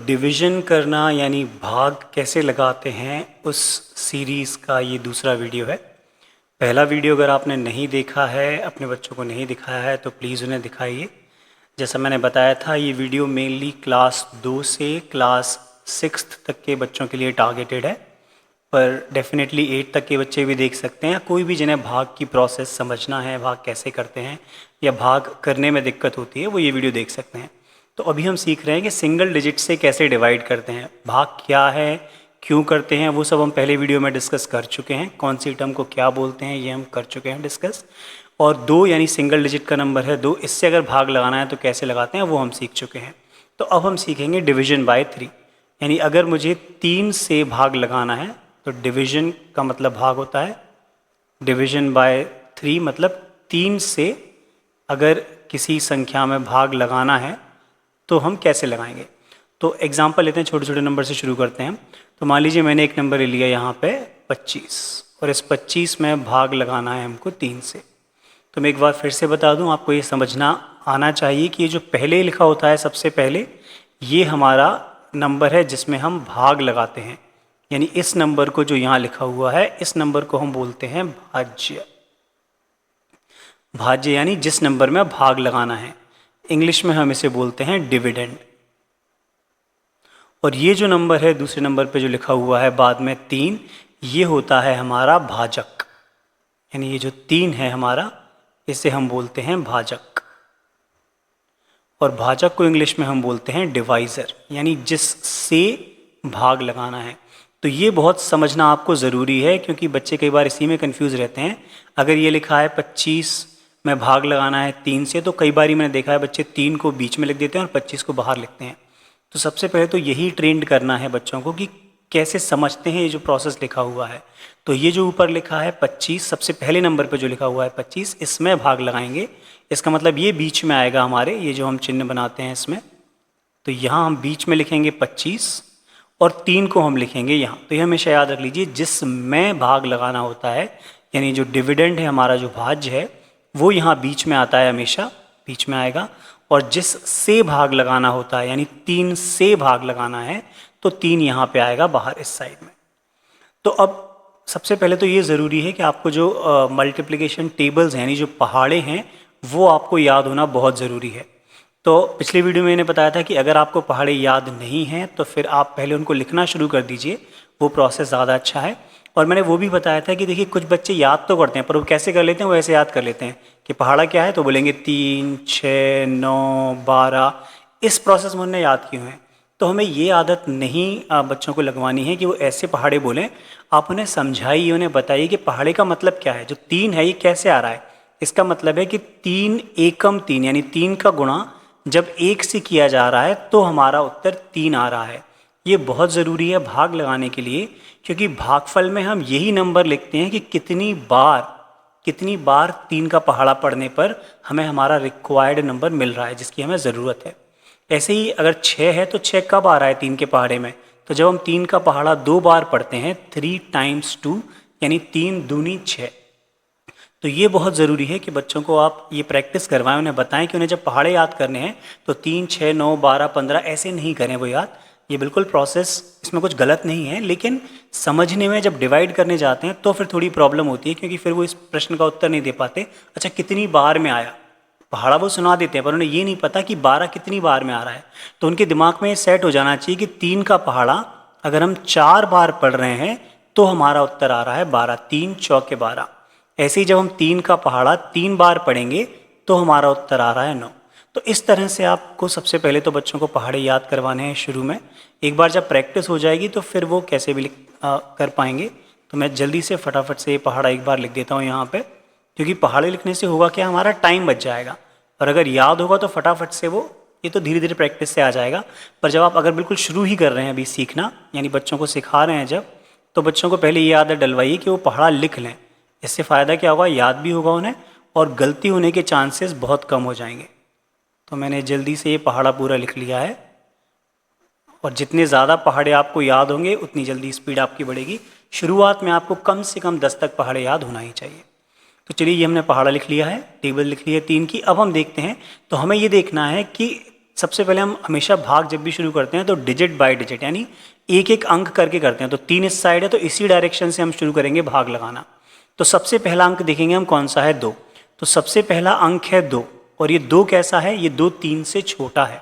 Division करना यानी भाग कैसे लगाते हैं उस सीरीज़ का ये दूसरा वीडियो है। पहला वीडियो अगर आपने नहीं देखा है, अपने बच्चों को नहीं दिखाया है तो प्लीज़ उन्हें दिखाइए। जैसा मैंने बताया था ये वीडियो मेनली क्लास 2 से क्लास 6th तक के बच्चों के लिए टारगेटेड है, पर डेफ़िनेटली 8 तक के बच्चे भी देख सकते हैं। कोई भी जिन्हें भाग की प्रोसेस समझना है, भाग कैसे करते हैं या भाग करने में दिक्कत होती है, वो ये वीडियो देख सकते हैं। तो अभी हम सीख रहे हैं कि सिंगल डिजिट से कैसे डिवाइड करते हैं, भाग क्या है, क्यों करते हैं, वो सब हम पहले वीडियो में डिस्कस कर चुके हैं। कौन सी टर्म को क्या बोलते हैं ये हम कर चुके हैं डिस्कस। और 2 यानी सिंगल डिजिट का नंबर है 2, इससे अगर भाग लगाना है तो कैसे लगाते हैं वो हम सीख चुके हैं। तो अब हम सीखेंगे डिवीज़न बाय 3, यानी अगर मुझे 3 से भाग लगाना है तो डिवीज़न का मतलब भाग होता है, डिवीज़न बाय 3 मतलब 3 से अगर किसी संख्या में भाग लगाना है तो हम कैसे लगाएंगे। तो एग्जांपल लेते हैं, छोटे छोटे नंबर से शुरू करते हैं। तो मान लीजिए मैंने एक नंबर ले लिया यहाँ पे 25 और इस 25 में भाग लगाना है हमको 3 से। तो मैं एक बार फिर से बता दूं, आपको ये समझना आना चाहिए कि ये जो पहले लिखा होता है सबसे पहले, ये हमारा नंबर है जिसमें हम भाग लगाते हैं। यानी इस नंबर को जो यहाँ लिखा हुआ है इस नंबर को हम बोलते हैं भाज्य। भाज्य यानी जिस नंबर में भाग लगाना है, इंग्लिश में हम इसे बोलते हैं डिविडेंड। और ये जो नंबर है दूसरे नंबर पे जो लिखा हुआ है बाद में 3, ये होता है हमारा भाजक। यानी ये जो 3 है हमारा, इसे हम बोलते हैं भाजक। और भाजक को इंग्लिश में हम बोलते हैं डिवाइज़र, यानी जिससे भाग लगाना है। तो ये बहुत समझना आपको ज़रूरी है क्योंकि बच्चे कई बार इसी में कंफ्यूज रहते हैं। अगर ये लिखा है 25 में भाग लगाना है 3 से, तो कई बार मैंने देखा है बच्चे 3 को बीच में लिख देते हैं और 25 को बाहर लिखते हैं। तो सबसे पहले तो यही ट्रेंड करना है बच्चों को कि कैसे समझते हैं ये जो प्रोसेस लिखा हुआ है। तो ये जो ऊपर लिखा है 25, सबसे पहले नंबर पे जो लिखा हुआ है 25, इसमें भाग लगाएंगे। इसका मतलब ये बीच में आएगा हमारे, ये जो हम चिन्ह बनाते हैं इसमें, तो यहाँ हम बीच में लिखेंगे 25 और 3 को हम लिखेंगे यहाँ। तो ये हमेशा याद रख लीजिए, जिसमें भाग लगाना होता है, यानी जो डिविडेंड है हमारा, जो भाज्य है, वो यहाँ बीच में आता है, हमेशा बीच में आएगा। और जिस से भाग लगाना होता है, यानी 3 से भाग लगाना है, तो 3 यहाँ पे आएगा बाहर इस साइड में। तो अब सबसे पहले तो ये ज़रूरी है कि आपको जो मल्टीप्लिकेशन टेबल्स हैं, यानी जो पहाड़े हैं, वो आपको याद होना बहुत ज़रूरी है। तो पिछले वीडियो में मैंने बताया था कि अगर आपको पहाड़े याद नहीं हैं तो फिर आप पहले उनको लिखना शुरू कर दीजिए, वो प्रोसेस ज़्यादा अच्छा है। और मैंने वो भी बताया था कि देखिए कुछ बच्चे याद तो करते हैं पर वो कैसे कर लेते हैं, वो ऐसे याद कर लेते हैं कि पहाड़ा क्या है तो बोलेंगे 3, 6, 9, 12। इस प्रोसेस में उन्हें याद क्यों है? तो हमें ये आदत नहीं बच्चों को लगवानी है कि वो ऐसे पहाड़े बोलें। आप उन्हें समझाइए, उन्हें बताइए कि पहाड़े का मतलब क्या है, जो 3 है ये कैसे आ रहा है। इसका मतलब है कि 3 एकम 3, यानी 3 का गुणा जब 1 से किया जा रहा है तो हमारा उत्तर 3 आ रहा है। ये बहुत ज़रूरी है भाग लगाने के लिए, क्योंकि भागफल में हम यही नंबर लिखते हैं कि कितनी बार 3 का पहाड़ा पढ़ने पर हमें हमारा रिक्वायर्ड नंबर मिल रहा है, जिसकी हमें ज़रूरत है। ऐसे ही अगर 6 है तो 6 कब आ रहा है 3 के पहाड़े में, तो जब हम 3 का पहाड़ा 2 बार पढ़ते हैं, 3 × 2 यानी 3 दूनी 6। तो ये बहुत ज़रूरी है कि बच्चों को आप ये प्रैक्टिस करवाएं, उन्हें बताएं कि उन्हें जब पहाड़े याद करने हैं तो 3, 6, 9, 12, 15 ऐसे नहीं करें वो याद। ये बिल्कुल प्रोसेस, इसमें कुछ गलत नहीं है, लेकिन समझने में जब डिवाइड करने जाते हैं तो फिर थोड़ी प्रॉब्लम होती है, क्योंकि फिर वो इस प्रश्न का उत्तर नहीं दे पाते। अच्छा कितनी बार में आया, पहाड़ा वो सुना देते हैं पर उन्हें ये नहीं पता कि 12 कितनी बार में आ रहा है। तो उनके दिमाग में ये सेट हो जाना चाहिए कि 3 का पहाड़ा अगर हम 4 बार पढ़ रहे हैं तो हमारा उत्तर आ रहा है 12, 3 चौके 12। ऐसे ही जब हम 3 का पहाड़ा 3 बार पढ़ेंगे तो हमारा उत्तर आ रहा है 9। तो इस तरह से आपको सबसे पहले तो बच्चों को पहाड़े याद करवाने हैं शुरू में। एक बार जब प्रैक्टिस हो जाएगी तो फिर वो कैसे भी कर पाएंगे। तो मैं जल्दी से फटाफट से ये पहाड़ा एक बार लिख देता हूँ यहाँ पे, क्योंकि पहाड़े लिखने से होगा क्या, हमारा टाइम बच जाएगा। और अगर याद होगा तो फटाफट से वो, ये तो धीरे धीरे प्रैक्टिस से आ जाएगा। पर जब आप अगर बिल्कुल शुरू ही कर रहे हैं अभी सीखना, यानी बच्चों को सिखा रहे हैं जब, तो बच्चों को पहले ये आदत डलवाइए कि वो पहाड़ा लिख लें। इससे फ़ायदा क्या होगा, याद भी होगा उन्हें और गलती होने के चांसेस बहुत कम हो जाएंगे। तो मैंने जल्दी से ये पहाड़ा पूरा लिख लिया है। और जितने ज़्यादा पहाड़े आपको याद होंगे उतनी जल्दी स्पीड आपकी बढ़ेगी। शुरुआत में आपको कम से कम 10 तक पहाड़े याद होना ही चाहिए। तो चलिए, ये हमने पहाड़ा लिख लिया है, टेबल लिख ली है 3 की। अब हम देखते हैं, तो हमें ये देखना है कि सबसे पहले हम हमेशा भाग जब भी शुरू करते हैं तो डिजिट बाय डिजिट यानी एक एक अंक करके करते हैं। तो 3 इस साइड है तो इसी डायरेक्शन से हम शुरू करेंगे भाग लगाना। तो सबसे पहला अंक देखेंगे हम कौन सा है, 2। तो सबसे पहला अंक है 2 और ये 2 कैसा है, ये 2 3 से छोटा है।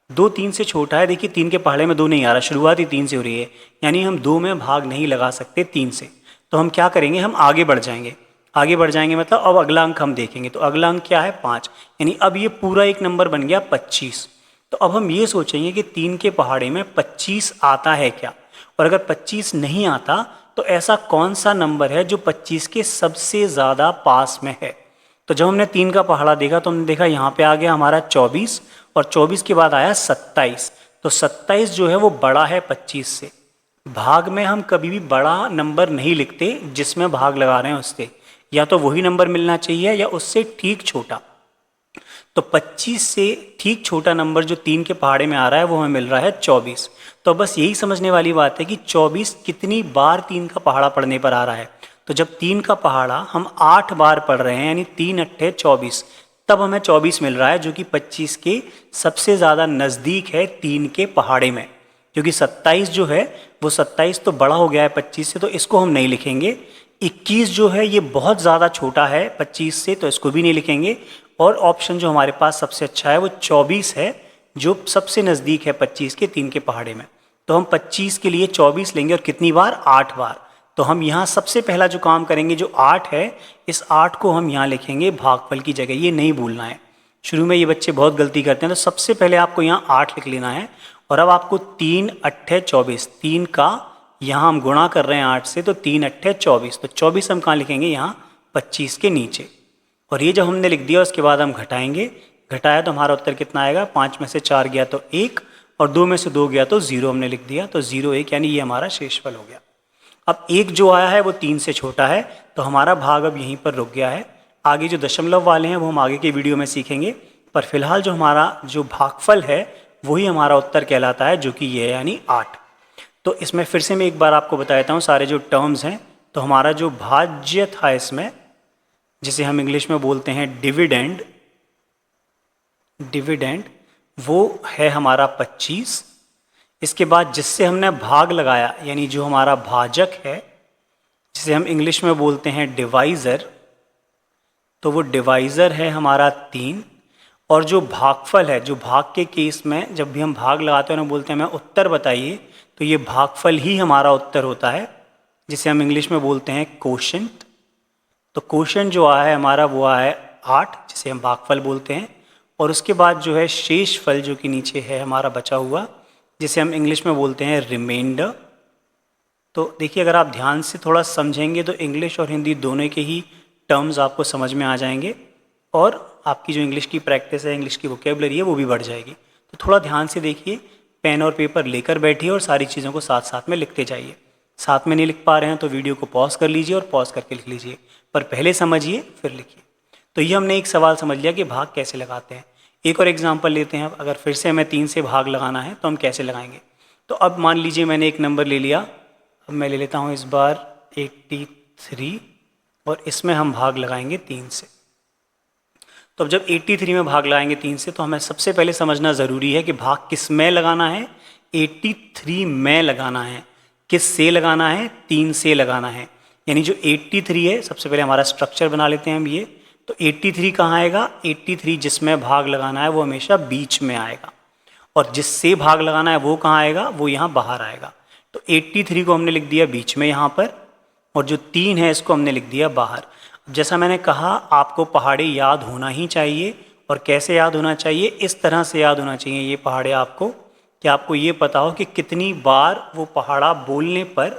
2 3 से छोटा है, देखिए 3 के पहाड़े में 2 नहीं आ रहा, शुरुआत ही 3 से हो रही है, यानी हम 2 में भाग नहीं लगा सकते 3 से। तो हम क्या करेंगे, हम आगे बढ़ जाएंगे। आगे बढ़ जाएंगे मतलब अब अगला अंक हम देखेंगे। तो अगला अंक क्या है, 5, यानी अब ये पूरा एक नंबर बन गया 25। तो अब हम ये सोचेंगे कि 3 के पहाड़े में 25 आता है क्या, और अगर 25 नहीं आता तो ऐसा कौन सा नंबर है जो 25 के सबसे ज़्यादा पास में है। तो जब हमने 3 का पहाड़ा देखा तो हमने देखा यहाँ पे आ गया हमारा 24 और 24 के बाद आया 27। तो 27 जो है वो बड़ा है 25 से। भाग में हम कभी भी बड़ा नंबर नहीं लिखते जिसमें भाग लगा रहे हैं उससे, या तो वही नंबर मिलना चाहिए या उससे ठीक छोटा। तो 25 से ठीक छोटा नंबर जो 3 के पहाड़े में आ रहा है वो हमें मिल रहा है 24। तो बस यही समझने वाली बात है कि 24 कितनी बार 3 का पहाड़ा पढ़ने पर आ रहा है। तो जब 3 का पहाड़ा हम 8 बार पढ़ रहे हैं यानी 3 अट्ठे 24, तब हमें 24 मिल रहा है जो कि 25 के सबसे ज़्यादा नज़दीक है 3 के पहाड़े में। क्योंकि 27 जो है वो 27 तो बड़ा हो गया है 25 से, तो इसको हम नहीं लिखेंगे। 21 जो है ये बहुत ज़्यादा छोटा है 25 से, तो इसको भी नहीं लिखेंगे। और ऑप्शन जो हमारे पास सबसे अच्छा है वो 24 है, जो सबसे नज़दीक है 25 के 3 के पहाड़े में। तो हम 25 के लिए 24 लेंगे और कितनी बार, 8 बार। तो हम यहाँ सबसे पहला जो काम करेंगे जो 8 है, इस 8 को हम यहाँ लिखेंगे भागफल की जगह, ये नहीं भूलना है। शुरू में ये बच्चे बहुत गलती करते हैं, तो सबसे पहले आपको यहाँ 8 लिख लेना है। और अब आपको 3 अट्ठे 24, 3 का यहाँ हम गुणा कर रहे हैं 8 से, तो 3 अट्ठे 24। तो 24 हम कहाँ लिखेंगे, यहाँ 25 के नीचे। और ये जब हमने लिख दिया उसके बाद हम घटाएंगे, घटाया तो हमारा उत्तर कितना आएगा, 5 में से 4 गया तो 1 और 2 में से 2 गया तो 0 हमने लिख दिया। तो 0 1 यानी ये हमारा शेषफल हो गया। अब 1 जो आया है वो 3 से छोटा है, तो हमारा भाग अब यहीं पर रुक गया है। आगे जो दशमलव वाले हैं वो हम आगे के वीडियो में सीखेंगे, पर फिलहाल जो हमारा जो भागफल है वही हमारा उत्तर कहलाता है, जो कि ये है यानी 8। तो इसमें फिर से मैं एक बार आपको बता देता हूँ सारे जो टर्म्स हैं। तो हमारा जो भाज्य था इसमें, जिसे हम इंग्लिश में बोलते हैं डिविडेंड, वो है हमारा 25। इसके बाद जिससे हमने भाग लगाया यानी जो हमारा भाजक है, जिसे हम इंग्लिश में बोलते हैं डिवाइज़र, तो वो डिवाइज़र है हमारा 3। और जो भागफल है, जो भाग के केस में जब भी हम भाग लगाते हैं ना बोलते हैं हमें उत्तर बताइए, तो ये भागफल ही हमारा उत्तर होता है, जिसे हम इंग्लिश में बोलते हैं कोशेंट। तो कोशेंट जो आया है हमारा वो आया है 8, जिसे हम भागफल बोलते हैं। और उसके बाद जो है शेषफल जो कि नीचे है हमारा बचा हुआ, जिसे हम इंग्लिश में बोलते हैं रिमाइंडर। तो देखिए अगर आप ध्यान से थोड़ा समझेंगे तो इंग्लिश और हिंदी दोनों के ही टर्म्स आपको समझ में आ जाएंगे, और आपकी जो इंग्लिश की प्रैक्टिस है, इंग्लिश की वोकेबलरी है, वो भी बढ़ जाएगी। तो थोड़ा ध्यान से देखिए, पेन और पेपर लेकर बैठिए और सारी चीज़ों को साथ साथ में लिखते जाइए। साथ में नहीं लिख पा रहे हैं तो वीडियो को पॉज कर लीजिए और पॉज करके लिख लीजिए, पर पहले समझिए फिर लिखिए। तो ये हमने एक सवाल समझ लिया कि भाग कैसे लगाते हैं। एक और एग्जाम्पल लेते हैं। अगर फिर से हमें 3 से भाग लगाना है तो हम कैसे लगाएंगे। तो अब मान लीजिए मैंने एक नंबर ले लिया, अब मैं ले लेता हूँ इस बार 83 और इसमें हम भाग लगाएंगे 3 से। तो अब जब 83 में भाग लगाएंगे 3 से, तो हमें सबसे पहले समझना ज़रूरी है कि भाग किस में लगाना है, 83 में लगाना है। किस से लगाना है, 3 से लगाना है। यानी जो 83 है, सबसे पहले हमारा स्ट्रक्चर बना लेते हैं हम ये। तो 83 कहाँ आएगा, 83 जिसमें भाग लगाना है वो हमेशा बीच में आएगा, और जिससे भाग लगाना है वो कहाँ आएगा, वो यहाँ बाहर आएगा। तो 83 को हमने लिख दिया बीच में यहाँ पर, और जो 3 है इसको हमने लिख दिया बाहर। जैसा मैंने कहा आपको पहाड़े याद होना ही चाहिए, और कैसे याद होना चाहिए, इस तरह से याद होना चाहिए ये पहाड़े आपको, कि आपको ये पता हो कि कितनी बार वो पहाड़ा बोलने पर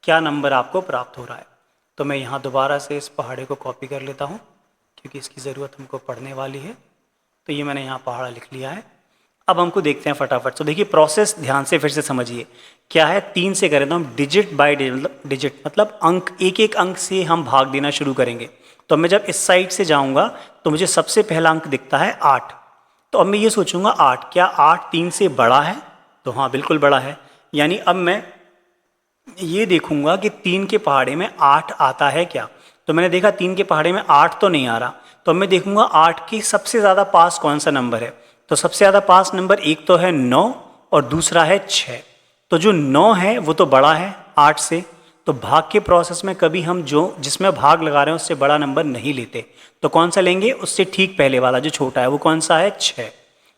क्या नंबर आपको प्राप्त हो रहा है। तो मैं यहाँ दोबारा से इस पहाड़े को कॉपी कर लेता हूँ क्योंकि इसकी ज़रूरत हमको पढ़ने वाली है। तो ये मैंने यहाँ पहाड़ा लिख लिया है। अब हमको देखते हैं फटाफट। तो देखिए प्रोसेस ध्यान से फिर से समझिए क्या है। 3 से करें तो हम डिजिट बाय डिजिट मतलब अंक, एक एक अंक से हम भाग देना शुरू करेंगे। तो मैं जब इस साइड से जाऊँगा तो मुझे सबसे पहला अंक दिखता है 8। तो अब मैं ये सोचूंगा 8, क्या 8 3 से बड़ा है? तो हाँ बिल्कुल बड़ा है। यानी अब मैं ये देखूंगा कि 3 के पहाड़े में 8 आता है क्या। तो मैंने देखा 3 के पहाड़े में 8 तो नहीं आ रहा, तो अब मैं देखूंगा 8 के सबसे ज़्यादा पास कौन सा नंबर है। तो सबसे ज़्यादा पास नंबर एक तो है 9 और दूसरा है 6। तो जो 9 है वो तो बड़ा है 8 से, तो भाग के प्रोसेस में कभी हम जो जिसमें भाग लगा रहे हैं उससे बड़ा नंबर नहीं लेते। तो कौन सा लेंगे? उससे ठीक पहले वाला जो छोटा है वो कौन सा है? 6।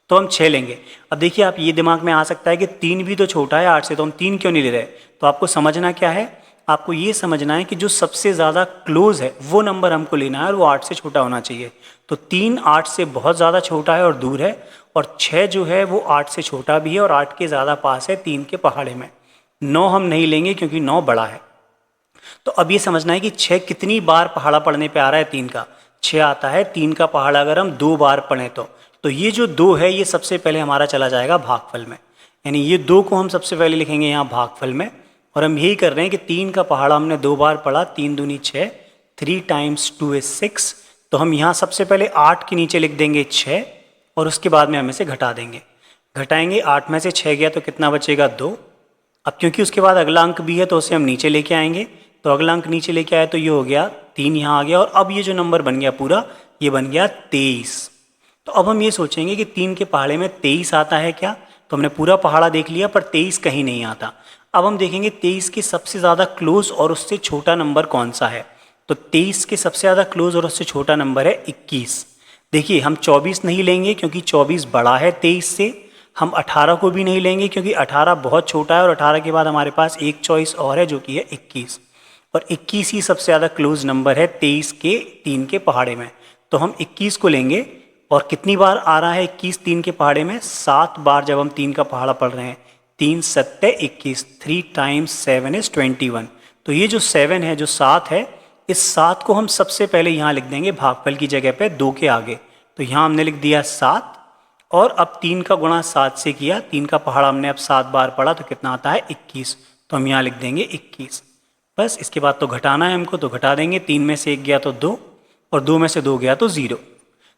तो हम 6 लेंगे। अब देखिए आप ये दिमाग में आ सकता है कि 3 भी तो छोटा है 8 से, तो हम 3 क्यों नहीं ले रहे? तो आपको समझना क्या है, आपको ये समझना है कि जो सबसे ज़्यादा क्लोज है वो नंबर हमको लेना है और वो 8 से छोटा होना चाहिए। तो 3 8 से बहुत ज़्यादा छोटा है और दूर है, और 6 जो है वो 8 से छोटा भी है और 8 के ज़्यादा पास है 3 के पहाड़े में। 9 हम नहीं लेंगे क्योंकि 9 बड़ा है। तो अब ये समझना है कि 6 कितनी बार पहाड़ा पढ़ने पे आ रहा है 3 का? 6 आता है 3 का पहाड़ा अगर हम 2 बार पढ़ें तो ये जो 2 है ये सबसे पहले हमारा चला जाएगा भागफल में, यानी ये 2 को हम सबसे पहले लिखेंगे यहाँ भागफल में। और हम यही कर रहे हैं कि 3 का पहाड़ा हमने 2 बार पढ़ा, 3 दूनी 6, 3 टाइम्स 2 इज 6। तो हम यहाँ सबसे पहले 8 के नीचे लिख देंगे 6 और उसके बाद में हम इसे घटा देंगे। घटाएंगे, 8 में से 6 गया तो कितना बचेगा? 2। अब क्योंकि उसके बाद अगला अंक भी है तो उसे हम नीचे लेके आएंगे, तो अगला अंक नीचे लेके आए तो ये हो गया 3 यहाँ आ गया, और अब ये जो नंबर बन गया पूरा ये बन गया 23। तो अब हम ये सोचेंगे कि 3 के पहाड़े में 23 आता है क्या? तो हमने पूरा पहाड़ा देख लिया पर 23 कहीं नहीं आता। अब हम देखेंगे 23 के सबसे ज़्यादा क्लोज और उससे छोटा नंबर कौन सा है। तो 23 के सबसे ज़्यादा क्लोज और उससे छोटा नंबर है 21। देखिए हम 24 नहीं लेंगे क्योंकि 24 बड़ा है 23 से। हम 18 को भी नहीं लेंगे क्योंकि 18 बहुत छोटा है, और 18 के बाद हमारे पास एक चॉइस और है जो कि है 21, और 21 ही सबसे ज़्यादा क्लोज नंबर है 23 के 3 के पहाड़े में। तो हम 21 को लेंगे। और कितनी बार आ रहा है 21 3 के पहाड़े में? 7 बार जब हम 3 का पहाड़ा पढ़ रहे हैं। 3 7 21, 3 टाइम्स 7 इज 21। तो ये जो 7 है, जो 7 है, इस 7 को हम सबसे पहले यहाँ लिख देंगे भागफल की जगह पे 2 के आगे। तो यहाँ हमने लिख दिया 7, और अब 3 का गुणा 7 से किया, 3 का पहाड़ा हमने अब 7 बार पढ़ा तो कितना आता है? 21। तो हम यहाँ लिख देंगे 21। बस इसके बाद तो घटाना है हमको, तो घटा देंगे। 3 में से 1 गया तो 2, और 2 में से 2 गया तो 0।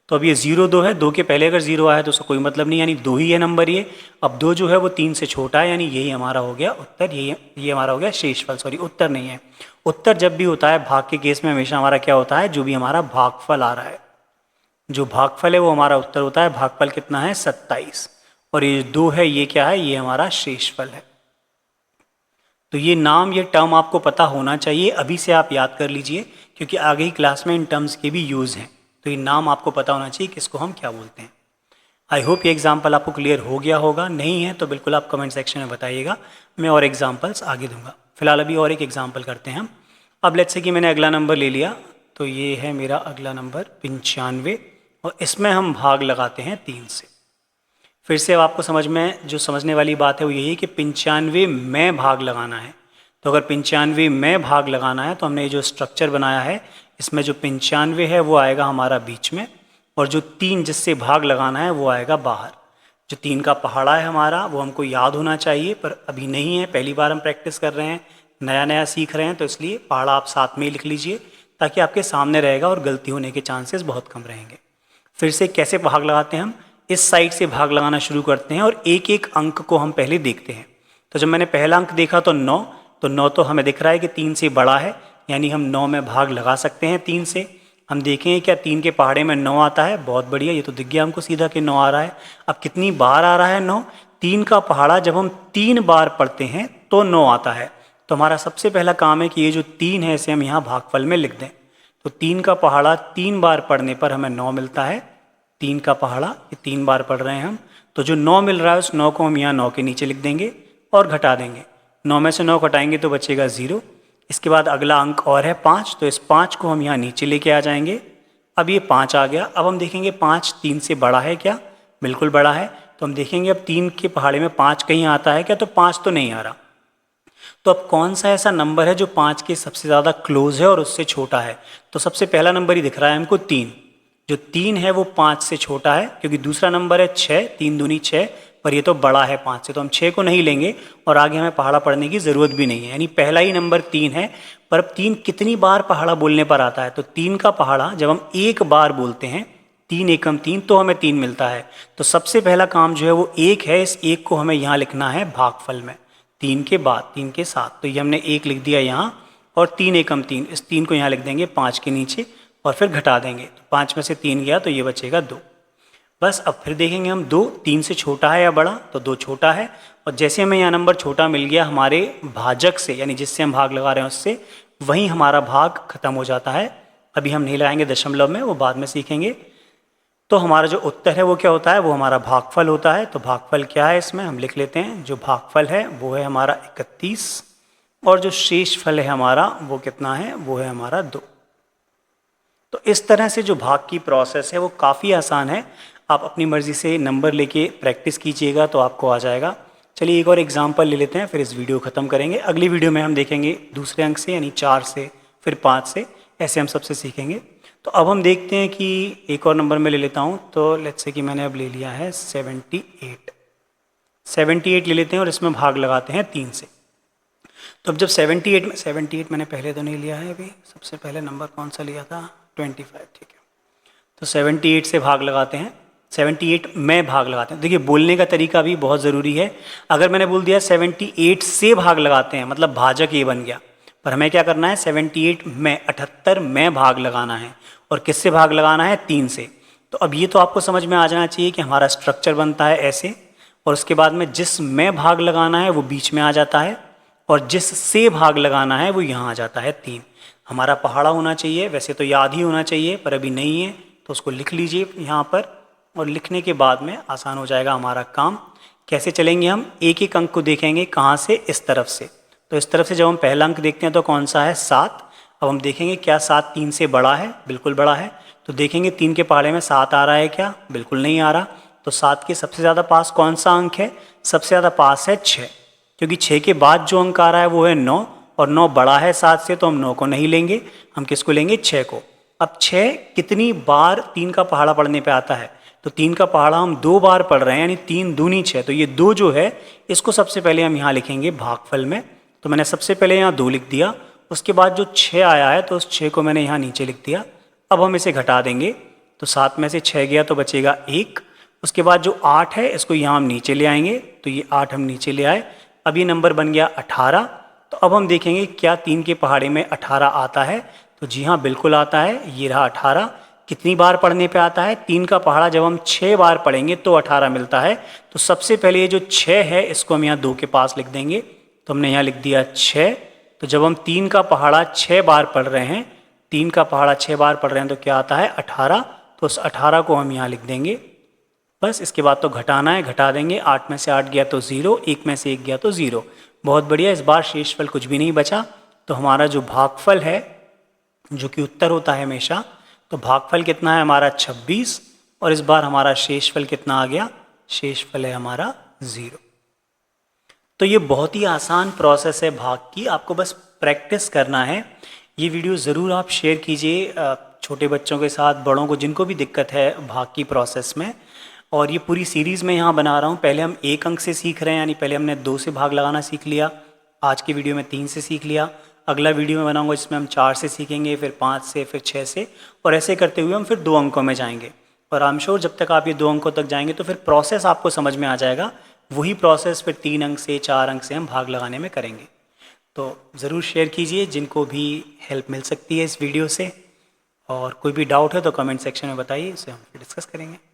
तो अब ये 0 2 है, 2 के पहले अगर 0 आया तो उसका कोई मतलब नहीं, यानी 2 ही है नंबर ये। अब 2 जो है वो 3 से छोटा है, यानी यही हमारा हो गया उत्तर। ये हमारा हो गया शेषफल, सॉरी उत्तर नहीं है। उत्तर जब भी होता है भाग के केस में हमेशा हमारा क्या होता है? जो भी हमारा भागफल आ रहा है, जो भागफल है वो हमारा उत्तर होता है। भागफल कितना है? 27। और ये 2 है, ये क्या है? ये हमारा शेषफल है। तो ये नाम, ये टर्म आपको पता होना चाहिए, अभी से आप याद कर लीजिए क्योंकि आगे ही क्लास में इन टर्म्स के भी यूज़ हैं। तो ये नाम आपको पता होना चाहिए किसको हम क्या बोलते हैं। आई होप ये एग्जाम्पल आपको क्लियर हो गया होगा। नहीं है तो बिल्कुल आप कमेंट सेक्शन में बताइएगा, मैं और एग्जाम्पल्स आगे दूंगा। फिलहाल अभी और एक एग्जाम्पल करते हैं हम। अब लेट्स से कि मैंने अगला नंबर ले लिया, तो ये है मेरा अगला नंबर 95, और इसमें हम भाग लगाते हैं 3 से। फिर से अब आपको समझ में जो समझने वाली बात है वो यही है कि 95 में भाग लगाना है। तो अगर 95 में भाग लगाना है तो हमने ये जो स्ट्रक्चर बनाया है, इसमें जो 95 है वो आएगा हमारा बीच में, और जो 3 जिससे भाग लगाना है वो आएगा बाहर। जो 3 का पहाड़ा है हमारा वो हमको याद होना चाहिए, पर अभी नहीं है, पहली बार हम प्रैक्टिस कर रहे हैं, नया नया सीख रहे हैं, तो इसलिए पहाड़ा आप साथ में ही लिख लीजिए ताकि आपके सामने रहेगा और गलती होने के चांसेस बहुत कम रहेंगे। फिर से कैसे भाग लगाते हैं हम? इस साइड से भाग लगाना शुरू करते हैं और एक एक अंक को हम पहले देखते हैं। तो जब मैंने पहला अंक देखा तो 9, तो 9 तो हमें दिख रहा है कि 3 से बड़ा है, यानी हम 9 में भाग लगा सकते हैं 3 से। हम देखेंगे क्या 3 के पहाड़े में 9 आता है? बहुत बढ़िया, ये तो दिख गया हमको सीधा कि 9 आ रहा है। अब कितनी बार आ रहा है 9? 3 का पहाड़ा जब हम 3 बार पढ़ते हैं तो 9 आता है। तो हमारा सबसे पहला काम है कि ये जो 3 है इसे हम यहाँ भागफल में लिख दें। तो 3 का पहाड़ा 3 बार पढ़ने पर हमें 9 मिलता है। 3 का पहाड़ा ये 3 बार पढ़ रहे हैं हम, तो जो 9 मिल रहा है उस 9 को हम यहाँ 9 के नीचे लिख देंगे और घटा देंगे। 9 में से 9 घटाएंगे तो बचेगा 0। इसके बाद अगला अंक और है 5, तो इस 5 को हम यहाँ नीचे लेके आ जाएंगे। अब ये 5 आ गया। अब हम देखेंगे 5 3 से बड़ा है क्या? बिल्कुल बड़ा है। तो हम देखेंगे अब 3 के पहाड़े में 5 कहीं आता है क्या? तो 5 तो नहीं आ रहा। तो अब कौन सा ऐसा नंबर है जो 5 के सबसे ज़्यादा क्लोज है और उससे छोटा है? तो सबसे पहला नंबर ही दिख रहा है हमको 3। जो 3 है वो 5 से छोटा है, क्योंकि दूसरा नंबर है 6, 3 दूनी 6, पर ये तो बड़ा है 5 से, तो हम 6 को नहीं लेंगे और आगे हमें पहाड़ा पढ़ने की ज़रूरत भी नहीं है। यानी पहला ही नंबर 3 है। पर अब 3 कितनी बार पहाड़ा बोलने पर आता है? तो 3 का पहाड़ा जब हम एक बार बोलते हैं, 3 एकम 3, तो हमें 3 मिलता है। तो सबसे पहला काम जो है वो 1 है। इस 1 को हमें यहाँ लिखना है भागफल में, 3 के बाद 3 के साथ। तो ये हमने 1 लिख दिया यहाँ, और 3 एकम 3, इस 3 को यहाँ लिख देंगे 5 के नीचे और फिर घटा देंगे। तो 5 में से 3 गया तो ये बचेगा 2। बस अब फिर देखेंगे हम 2 3 से छोटा है या बड़ा, तो 2 छोटा है। और जैसे हमें यहाँ नंबर छोटा मिल गया हमारे भाजक से, यानी जिससे हम भाग लगा रहे हैं उससे, वहीं हमारा भाग खत्म हो जाता है। अभी हम नहीं लगाएंगे दशमलव में, वो बाद में सीखेंगे। तो हमारा जो उत्तर है वो क्या होता है, वो हमारा भागफल होता है। तो भागफल क्या है इसमें हम लिख लेते हैं। जो भागफल है वो है हमारा 31, और जो शेष फल है हमारा वो कितना है, वो है हमारा 2। तो इस तरह से जो भाग की प्रोसेस है वो काफ़ी आसान है। आप अपनी मर्ज़ी से नंबर लेके प्रैक्टिस कीजिएगा तो आपको आ जाएगा। चलिए एक और एग्जांपल ले लेते हैं, फिर इस वीडियो ख़त्म करेंगे। अगली वीडियो में हम देखेंगे दूसरे अंक से, यानी 4 से, फिर 5 से, ऐसे हम सबसे सीखेंगे। तो अब हम देखते हैं कि एक और नंबर मैं ले लेता हूँ। तो लेट्स से कि मैंने अब ले लिया है 78 ले लेते हैं और इसमें भाग लगाते हैं 3 से। तो अब जब 78 मैंने पहले तो नहीं लिया है अभी, सबसे पहले नंबर कौन सा लिया था, 25, ठीक है। तो 78 से भाग लगाते हैं, 78 में भाग लगाते हैं। देखिए बोलने का तरीका भी बहुत ज़रूरी है। अगर मैंने बोल दिया 78 से भाग लगाते हैं, मतलब भाजक ये बन गया, पर हमें क्या करना है, 78 में 78 में भाग लगाना है। और किससे भाग लगाना है, 3 से। तो अब ये तो आपको समझ में आ जाना चाहिए कि हमारा स्ट्रक्चर बनता है ऐसे, और उसके बाद में जिस में भाग लगाना है वो बीच में आ जाता है, और जिस से भाग लगाना है वो यहाँ आ जाता है 3। हमारा पहाड़ा होना चाहिए, वैसे तो याद ही होना चाहिए पर अभी नहीं है, तो उसको लिख लीजिए यहाँ पर। और लिखने के बाद में आसान हो जाएगा हमारा काम। कैसे चलेंगे हम, एक एक अंक को देखेंगे, कहाँ से, इस तरफ से। तो इस तरफ से जब हम पहला अंक देखते हैं तो कौन सा है, 7। अब हम देखेंगे क्या 7 3 से बड़ा है, बिल्कुल बड़ा है। तो देखेंगे 3 के पहाड़े में 7 आ रहा है क्या, बिल्कुल नहीं आ रहा। तो 7 के सबसे ज़्यादा पास कौन सा अंक है, सबसे ज़्यादा पास है 6, क्योंकि 6 के बाद जो अंक आ रहा है वो है 9, और 9 बड़ा है 7 से, तो हम 9 को नहीं लेंगे, हम किसको लेंगे, 6 को। अब 6 कितनी बार 3 का पहाड़ा पढ़ने पे आता है, तो 3 का पहाड़ा हम 2 बार पढ़ रहे हैं, यानी 3 दूनी 6। तो ये 2 जो है इसको सबसे पहले हम यहाँ लिखेंगे भागफल में। तो मैंने सबसे पहले यहाँ 2 लिख दिया, उसके बाद जो 6 आया है तो उस 6 को मैंने यहाँ नीचे लिख दिया। अब हम इसे घटा देंगे, तो 7 में से 6 गया तो बचेगा 1। उसके बाद जो 8 है इसको यहाँ हम नीचे ले आएंगे, तो ये 8 हम नीचे ले आए। अब ये नंबर बन गया 18। तो अब हम देखेंगे क्या 3 के पहाड़े में 18 आता है, तो जी हाँ बिल्कुल आता है, ये रहा 18। कितनी बार पढ़ने पे आता है, 3 का पहाड़ा जब हम 6 बार पढ़ेंगे तो 18 मिलता है। तो सबसे पहले ये जो 6 है इसको हम यहाँ 2 के पास लिख देंगे, तो हमने यहाँ लिख दिया 6। तो जब हम 3 का पहाड़ा 6 बार पढ़ रहे हैं, 3 का पहाड़ा 6 बार पढ़ रहे हैं तो क्या आता है, 18। तो उस 18 को हम यहाँ लिख देंगे। बस इसके बाद तो घटाना है, घटा देंगे। 8 में से 8 गया तो 0, 1 में से 1 गया तो 0। बहुत बढ़िया, इस बार शेषफल कुछ भी नहीं बचा। तो हमारा जो भागफल है, जो कि उत्तर होता है हमेशा, तो भागफल कितना है हमारा 26, और इस बार हमारा शेषफल कितना आ गया, शेषफल है हमारा 0। तो ये बहुत ही आसान प्रोसेस है भाग की, आपको बस प्रैक्टिस करना है। ये वीडियो ज़रूर आप शेयर कीजिए छोटे बच्चों के साथ, बड़ों को, जिनको भी दिक्कत है भाग की प्रोसेस में। और ये पूरी सीरीज़ में यहाँ बना रहा हूँ। पहले हम 1 अंक से सीख रहे हैं, यानी पहले हमने 2 से भाग लगाना सीख लिया, आज की वीडियो में 3 से सीख लिया। अगला वीडियो में बनाऊंगा जिसमें हम 4 से सीखेंगे, फिर 5 से, फिर 6 से, और ऐसे करते हुए हम फिर 2 अंकों में जाएंगे। और आई एम श्योर जब तक आप ये 2 अंकों तक जाएंगे तो फिर प्रोसेस आपको समझ में आ जाएगा। वही प्रोसेस फिर 3 अंक से, 4 अंक से हम भाग लगाने में करेंगे। तो ज़रूर शेयर कीजिए जिनको भी हेल्प मिल सकती है इस वीडियो से। और कोई भी डाउट है तो कमेंट सेक्शन में बताइए, उसे हम फिर डिस्कस करेंगे।